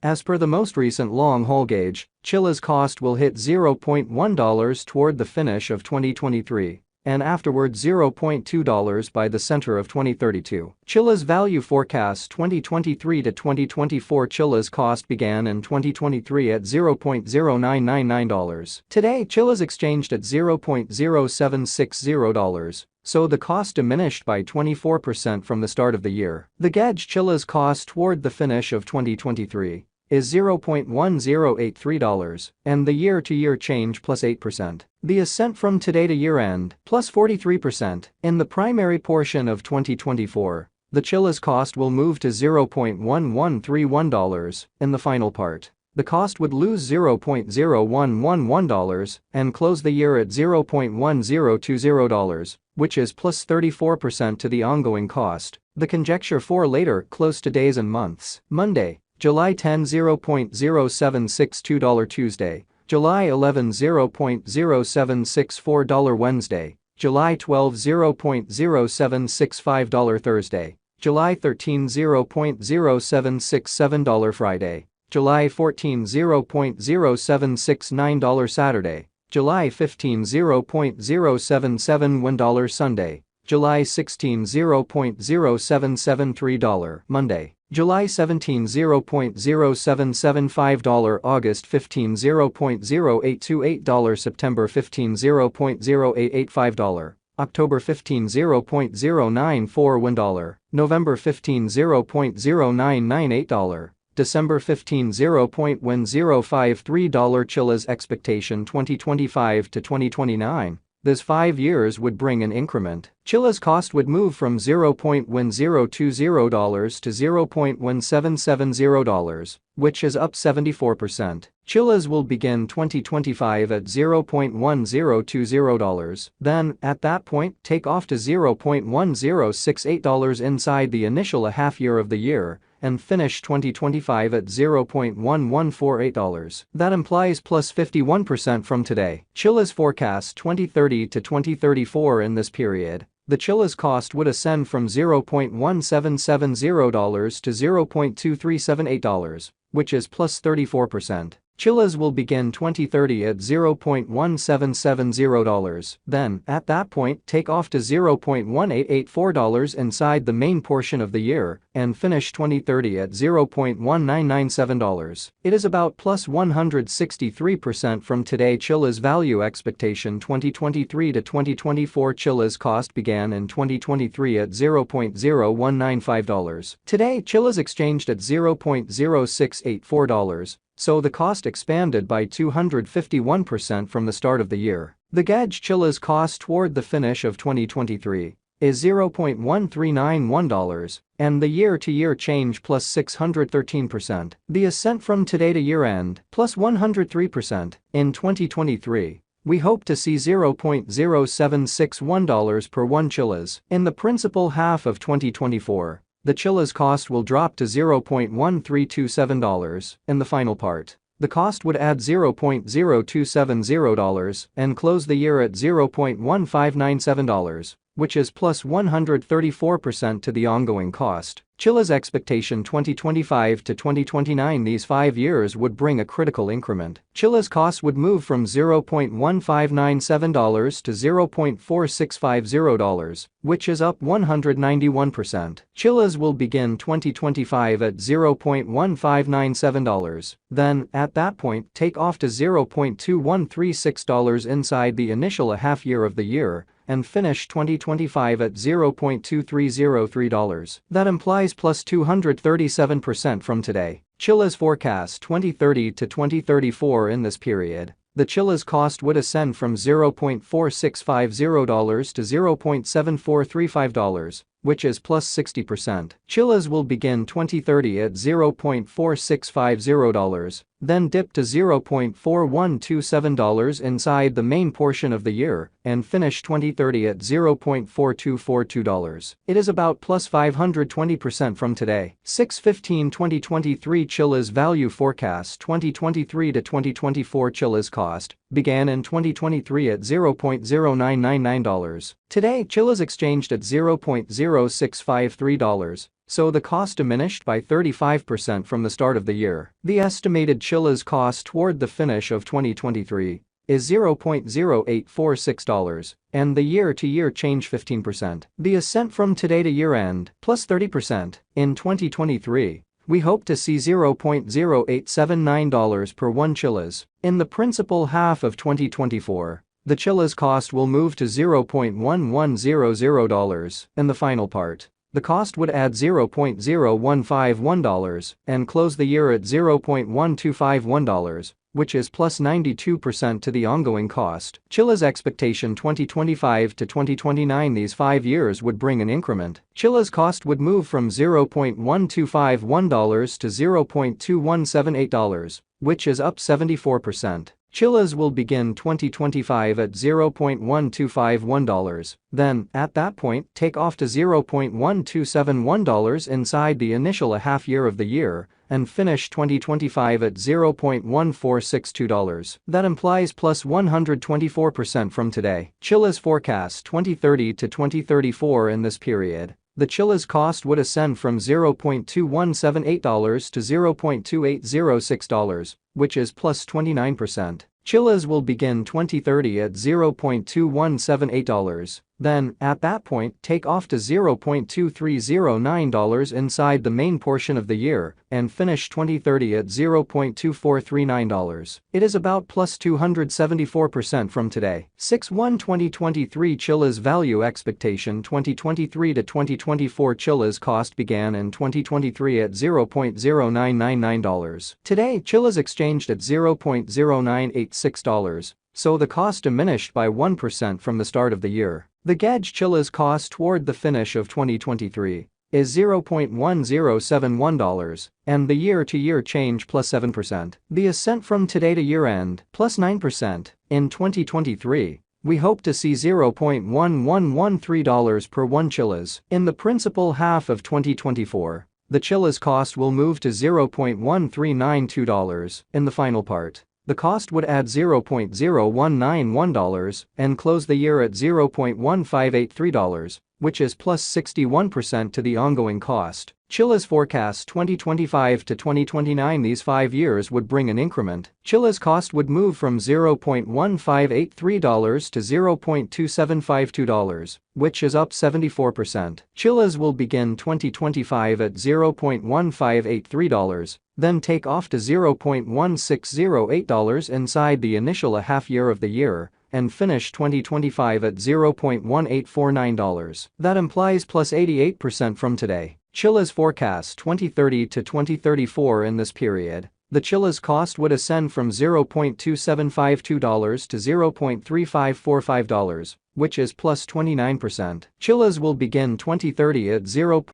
As per the most recent long-haul gauge, Chilliz cost will hit $0.1 toward the finish of 2023 and afterward $0.2 by the center of 2032. Chilliz value forecast 2023 to 2024. Chilliz cost began in 2023 at $0.0999. Today Chilliz exchanged at $0.0760. So the cost diminished by 24% from the start of the year. The gauge Chilliz cost toward the finish of 2023 is $0.1083 and the year-to-year change plus 8%. The ascent from today to year-end plus 43%. In the primary portion of 2024, the Chilliz cost will move to $0.1131. In the final part, the cost would lose $0.0111 and close the year at $0.1020, which is plus 34% to the ongoing cost. The conjecture for later close to days and months. Monday, July 10 $0.0762 Tuesday, July 11 $0.0764 Wednesday, July 12 $0.0765 Thursday, July 13 $0.0767 Friday, July 14 $0.0769 Saturday, July 15 $0.0771 Sunday, July 16 $0.0773 Monday, July 17 $0.0775 August 15 $0.0828 September 15 $0.0885 October 15 $0.0941 November 15 $0.0998 December 15 $0.1053 Chilliz expectation 2025 to 2029. This 5 years would bring an increment. Chilliz cost would move from $0.1020 to $0.1770, which is up 74%. Chilliz will begin 2025 at $0.1020, then, at that point, take off to $0.1068 inside the initial half year of the year, and finish 2025 at $0.1148. That implies plus 51% from today. Chilliz forecast 2030 to 2034 in this period. The Chilliz cost would ascend from $0.1770 to $0.2378, which is plus 34%. Chilliz will begin 2030 at $0.1770, then, at that point, take off to $0.1884 inside the main portion of the year, and finish 2030 at $0.1997. It is about plus 163% from today. Chilliz value expectation 2023 to 2024. Chilliz cost began in 2023 at $0.0195. Today Chilliz exchanged at $0.0684. So the cost expanded by 251% from the start of the year. The gauge Chilliz cost toward the finish of 2023 is $0.1391 and the year-to-year change plus 613%. The ascent from today to year-end plus 103%. In 2023, we hope to see $0.0761 per 1 Chilliz. In the principal half of 2024, the Chilliz cost will drop to $0.1327 in the final part. The cost would add $0.0270 and close the year at $0.1597, which is plus 134% to the ongoing cost. Chilliz expectation 2025 to 2029. These 5 years would bring a critical increment. Chilliz cost would move from $0.1597 to $0.4650, which is up 191%. Chilliz will begin 2025 at $0.1597, then, at that point, take off to $0.2136 inside the initial half year of the year, and finish 2025 at $0.2303. That implies plus 237% from today. Chilliz forecast 2030 to 2034 in this period. The Chilliz cost would ascend from $0.4650 to $0.7435, which is plus 60%. Chilliz will begin 2030 at $0.4650, then dip to $0.4127 inside the main portion of the year, and finish 2030 at $0.4242. It is about plus 520% from today. 6/15/2023 Chilliz value forecast 2023 to 2024. Chilliz cost began in 2023 at $0.0999. Today Chilliz exchanged at $0.07 $0.0653, so the cost diminished by 35% from the start of the year. The estimated Chilliz cost toward the finish of 2023 is $0.0846, and the year-to-year change 15%. The ascent from today to year-end, plus 30%. In 2023, we hope to see $0.0879 per 1 Chilliz. In the principal half of 2024, the Chilliz cost will move to $0.1100. In the final part, the cost would add $0.0151 and close the year at $0.1251, which is plus 92% to the ongoing cost. Chilliz expectation 2025 to 2029. These 5 years would bring an increment. Chilliz cost would move from $0.1251 to $0.2178, which is up 74%. Chilliz will begin 2025 at $0.1251, then, at that point, take off to $0.1271 inside the initial half year of the year, and finish 2025 at $0.1462. That implies plus 124% from today. Chilliz forecast 2030 to 2034. In this period, the Chilliz cost would ascend from $0.2178 to $0.2806, which is plus 29%. Chilliz will begin 2030 at $0.2178, then, at that point, take off to $0.2309 inside the main portion of the year, and finish 2030 at $0.2439. It is about plus 274% from today. 6/1/2023 Chilliz value expectation 2023 to 2024. Chilliz cost began in 2023 at $0.0999. Today, Chilliz exchanged at $0.0986, so the cost diminished by 1% from the start of the year. The gauge Chilliz cost toward the finish of 2023 is $0.1071, and the year-to-year change plus 7%. The ascent from today to year-end, plus 9%. In 2023, we hope to see $0.1113 per 1 Chilliz. In the principal half of 2024, the Chilliz cost will move to $0.1392. In the final part, the cost would add $0.0191 and close the year at $0.1583, which is plus 61% to the ongoing cost. Chilliz forecast 2025 to 2029. These 5 years would bring an increment. Chilliz cost would move from $0.1583 to $0.2752, which is up 74%. Chilliz will begin 2025 at $0.1583, then take off to $0.1608 inside the initial half year of the year, and finish 2025 at $0.1849. That implies plus 88% from today. Chilliz forecast 2030 to 2034. In this period, the Chilliz cost would ascend from $0.2752 to $0.3545, which is plus 29%. Chilliz will begin 2030 at $0.